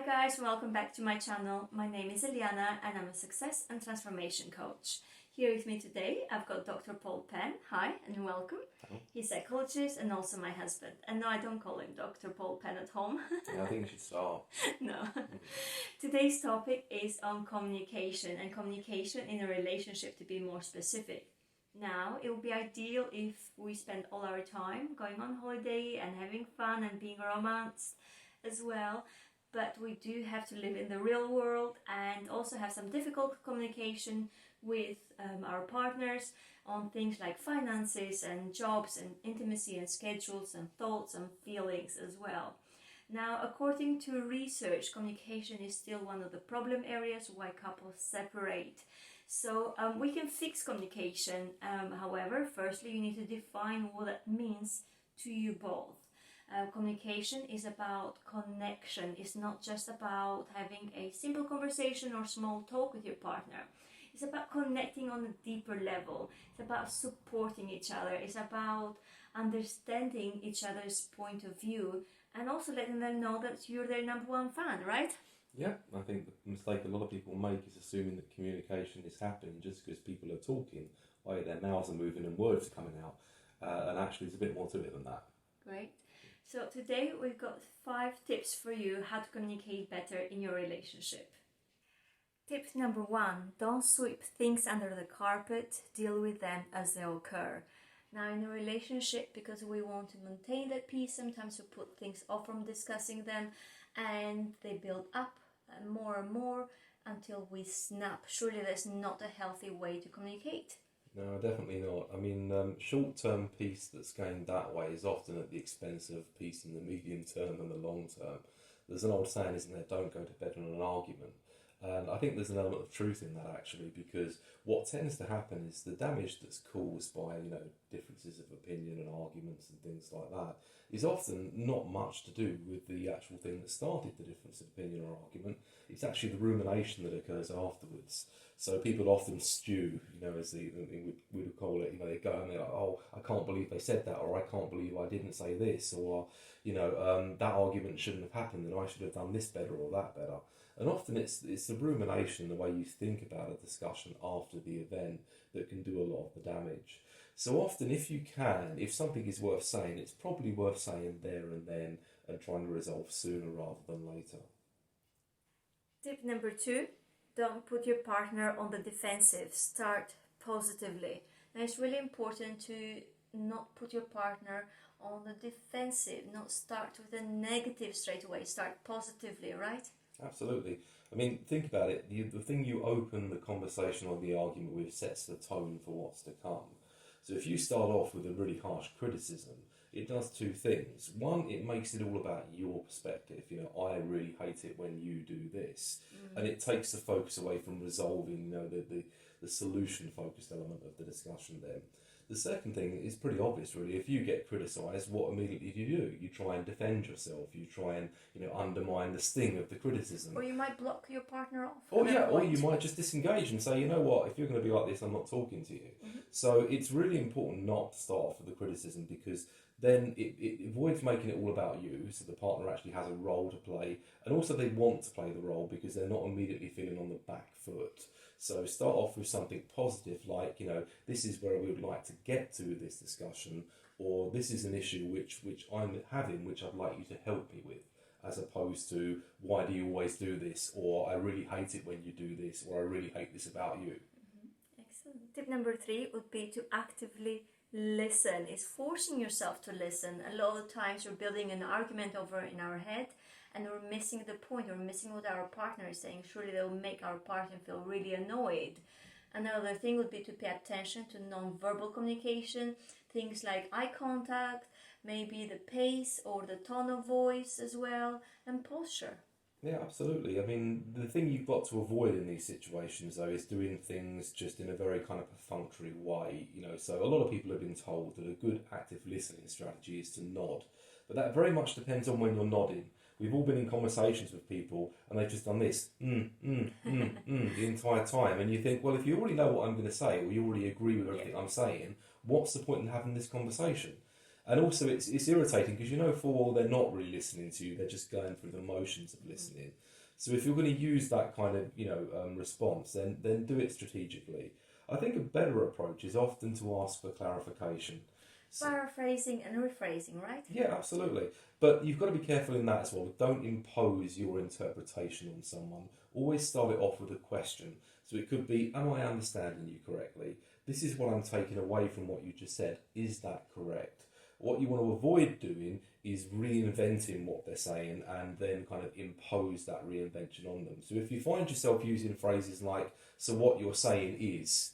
guys, welcome back to my channel. My name is Eliana and I'm a success and transformation coach. Here with me today I've got Dr. Paul Penn. Hi and welcome. Hello. He's a psychologist and also my husband. And no, I don't call him Dr. Paul Penn at home. Yeah, I think you should start. No. Today's topic is on communication and communication in a relationship, to be more specific. Now, it would be ideal if we spend all our time going on holiday and having fun and being romanced as well. But we do have to live in the real world and also have some difficult communication with our partners on things like finances and jobs and intimacy and schedules and thoughts and feelings as well. Now, according to research, communication is still one of the problem areas why couples separate. So we can fix communication. However, firstly, you need to define what that means to you both. Communication is about connection. It's not just about having a simple conversation or small talk with your partner. It's about connecting on a deeper level. It's about supporting each other. It's about understanding each other's point of view and also letting them know that you're their number one fan, right? Yeah, I think the mistake a lot of people make is assuming that communication is happening just because people are talking, i.e. their mouths are moving and words are coming out. And actually there's a bit more to it than that. Great. So today we've got 5 tips for you how to communicate better in your relationship. Tip number 1, don't sweep things under the carpet, deal with them as they occur. Now in a relationship, because we want to maintain that peace, sometimes we put things off from discussing them and they build up more and more until we snap. Surely that's not a healthy way to communicate. No, definitely not. I mean, short-term peace that's gained that way is often at the expense of peace in the medium term and the long term. There's an old saying, isn't there, don't go to bed on an argument. And I think there's an element of truth in that actually, because what tends to happen is the damage that's caused by, differences of opinion and arguments and things like that is often not much to do with the actual thing that started the difference of opinion or argument. It's actually the rumination that occurs afterwards. So people often stew, as we would call it, they go and they're like, oh, I can't believe they said that, or I can't believe I didn't say this, or, that argument shouldn't have happened and I should have done this better or that better. And often it's the rumination, the way you think about a discussion after the event that can do a lot of the damage. So often if something is worth saying, it's probably worth saying there and then and trying to resolve sooner rather than later. Tip number 2, don't put your partner on the defensive. Start positively. Now it's really important to not put your partner on the defensive, not start with a negative straight away. Start positively, right? Absolutely. I mean, think about it. The thing you open the conversation or the argument with sets the tone for what's to come. So if you start off with a really harsh criticism, it does 2 things. One, it makes it all about your perspective. I really hate it when you do this. And it takes the focus away from resolving, the solution-focused element of the discussion then. The second thing is pretty obvious, really. If you get criticised, what immediately do? You try and defend yourself. You try and, undermine the sting of the criticism. Or you might block your partner off. Or you might just disengage and say, you know what, if you're going to be like this, I'm not talking to you. So it's really important not to start off with the criticism, because then it avoids making it all about you, so the partner actually has a role to play, and also they want to play the role because they're not immediately feeling on the back foot. So start off with something positive like, this is where we would like to get to with this discussion, or this is an issue which I'm having, which I'd like you to help me with, as opposed to, why do you always do this, or I really hate it when you do this, or I really hate this about you. Excellent. Tip number 3 would be to actively listen. It's forcing yourself to listen. A lot of the times we're building an argument over in our head and we're missing the point, we're missing what our partner is saying. Surely they'll make our partner feel really annoyed. Another thing would be to pay attention to non-verbal communication, things like eye contact, maybe the pace or the tone of voice as well, and posture. Yeah, absolutely. I mean, the thing you've got to avoid in these situations, though, is doing things just in a very kind of perfunctory way. So a lot of people have been told that a good active listening strategy is to nod. But that very much depends on when you're nodding. We've all been in conversations with people and they've just done this, the entire time. And you think, well, if you already know what I'm going to say, or you already agree with everything I'm saying, what's the point in having this conversation? And also it's irritating because full well they're not really listening to you, they're just going through the motions of listening. So if you're going to use that kind of response, then do it strategically. I think a better approach is often to ask for clarification. Paraphrasing and rephrasing, right? Yeah, absolutely. But you've got to be careful in that as well. Don't impose your interpretation on someone. Always start it off with a question. So it could be, am I understanding you correctly? This is what I'm taking away from what you just said. Is that correct? What you want to avoid doing is reinventing what they're saying and then kind of impose that reinvention on them. So if you find yourself using phrases like, so what you're saying is,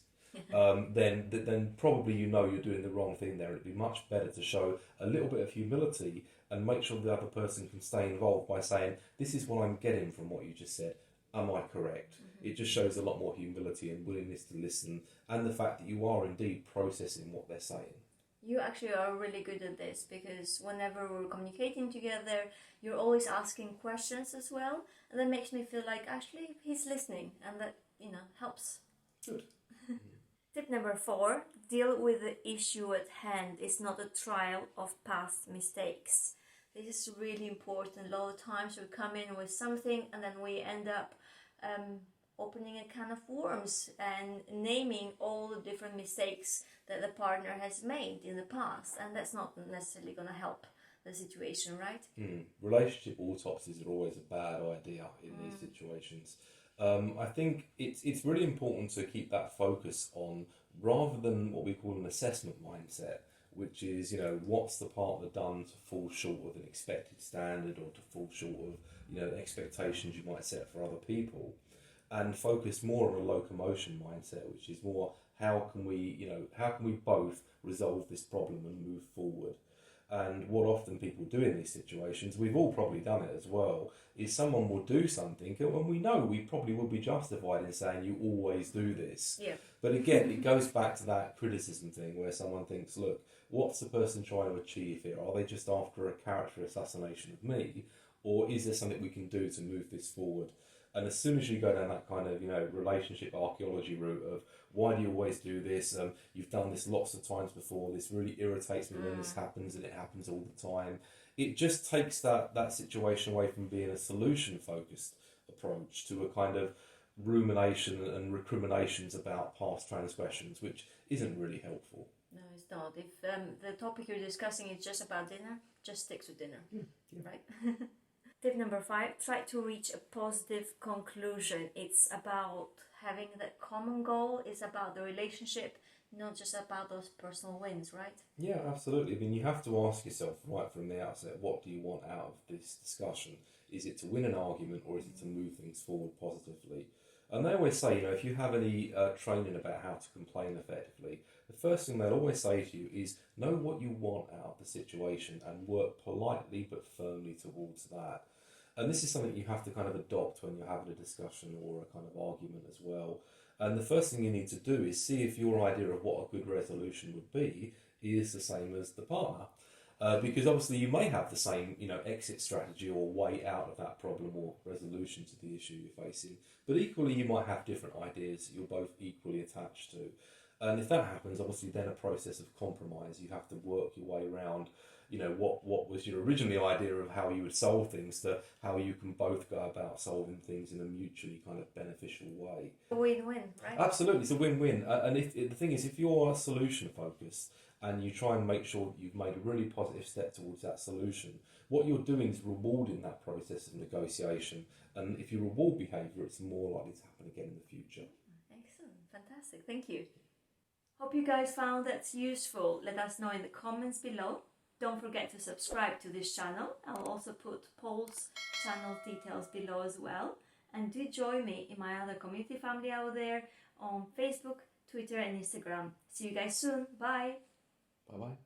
then probably you're doing the wrong thing there. It'd be much better to show a little bit of humility and make sure the other person can stay involved by saying, this is what I'm getting from what you just said. Am I correct? Mm-hmm. It just shows a lot more humility and willingness to listen, and the fact that you are indeed processing what they're saying. You actually are really good at this, because whenever we're communicating together, you're always asking questions as well, and that makes me feel like actually he's listening, and that helps. Good. Tip number 4, deal with the issue at hand. It's not a trial of past mistakes. This is really important. A lot of times we come in with something and then we end up opening a can of worms and naming all the different mistakes that the partner has made in the past, and that's not necessarily going to help the situation, right? Relationship autopsies are always a bad idea in these situations. I think it's really important to keep that focus on, rather than what we call an assessment mindset, which is, what's the partner done to fall short of an expected standard or to fall short of, expectations you might set for other people, and focus more on a locomotion mindset, which is more, how can we both resolve this problem and move forward? And what often people do in these situations, we've all probably done it as well, is someone will do something, and we know we probably will be justified in saying, you always do this. Yeah. But again, it goes back to that criticism thing where someone thinks, look, what's the person trying to achieve here? Are they just after a character assassination of me? Or is there something we can do to move this forward? And as soon as you go down that kind of, relationship archaeology route of, why do you always do this? You've done this lots of times before. This really irritates me when this happens, and it happens all the time. It just takes that situation away from being a solution-focused approach to a kind of rumination and recriminations about past transgressions, which isn't really helpful. No, it's not. If the topic you're discussing is just about dinner, just stick to dinner, right? Tip number 5, try to reach a positive conclusion. It's about having that common goal. It's about the relationship, not just about those personal wins, right? Yeah, absolutely. I mean, you have to ask yourself right from the outset, what do you want out of this discussion? Is it to win an argument, or is it to move things forward positively? And they always say, if you have any training about how to complain effectively, the first thing they'll always say to you is, know what you want out of the situation and work politely but firmly towards that. And this is something you have to kind of adopt when you're having a discussion or a kind of argument as well. And the first thing you need to do is see if your idea of what a good resolution would be is the same as the partner. Because obviously you may have the same, exit strategy or way out of that problem or resolution to the issue you're facing. But equally, you might have different ideas that you're both equally attached to. And if that happens, obviously then a process of compromise. You have to work your way around, what was your original idea of how you would solve things to how you can both go about solving things in a mutually kind of beneficial way. A win-win, right? Absolutely, it's a win-win. And the thing is, if you're solution-focused and you try and make sure that you've made a really positive step towards that solution, what you're doing is rewarding that process of negotiation. And if you reward behaviour, it's more likely to happen again in the future. Excellent, fantastic, thank you. Hope you guys found that useful. Let us know in the comments below. Don't forget to subscribe to this channel. I'll also put Paul's channel details below as well. And do join me in my other community family out there on Facebook, Twitter and Instagram. See you guys soon. Bye. Bye-bye.